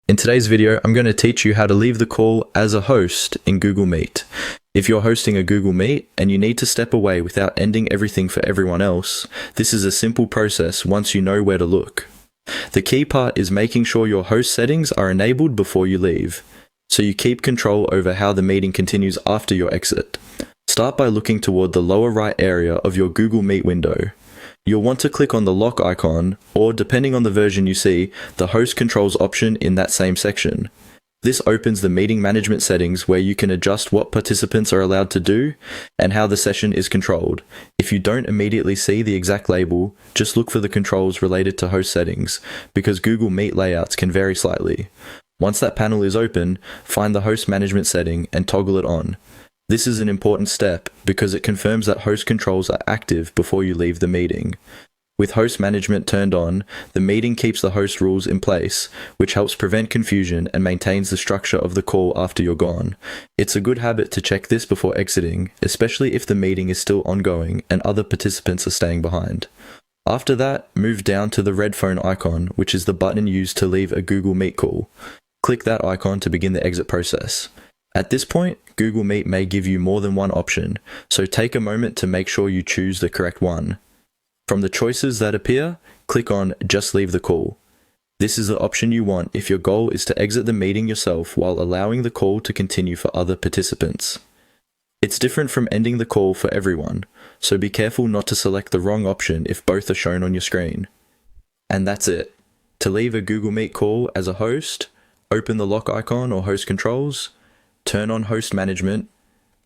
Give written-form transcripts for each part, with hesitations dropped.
In today's video, I'm going to teach you how to leave the call as a host in Google Meet. If you're hosting a Google Meet and you need to step away without ending everything for everyone else, this is a simple process once you know where to look. The key part is making sure your host settings are enabled before you leave, so you keep control over how the meeting continues after your exit. Start by looking toward the lower right area of your Google Meet window. You'll want to click on the lock icon, or depending on the version you see, the host controls option in that same section. This opens the meeting management settings where you can adjust what participants are allowed to do and how the session is controlled. If you don't immediately see the exact label, just look for the controls related to host settings, because Google Meet layouts can vary slightly. Once that panel is open, find the host management setting and toggle it on. This is an important step because it confirms that host controls are active before you leave the meeting. With host management turned on, the meeting keeps the host rules in place, which helps prevent confusion and maintains the structure of the call after you're gone. It's a good habit to check this before exiting, especially if the meeting is still ongoing and other participants are staying behind. After that, move down to the red phone icon, which is the button used to leave a Google Meet call. Click that icon to begin the exit process. At this point, Google Meet may give you more than one option, so take a moment to make sure you choose the correct one. From the choices that appear, click on Just Leave the Call. This is the option you want if your goal is to exit the meeting yourself while allowing the call to continue for other participants. It's different from ending the call for everyone, so be careful not to select the wrong option if both are shown on your screen. And that's it. To leave a Google Meet call as a host, open the lock icon or host controls, turn on host management,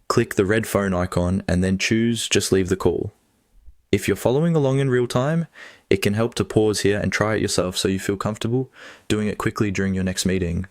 click the red phone icon, and then choose Just Leave the Call. If you're following along in real time, it can help to pause here and try it yourself so you feel comfortable doing it quickly during your next meeting.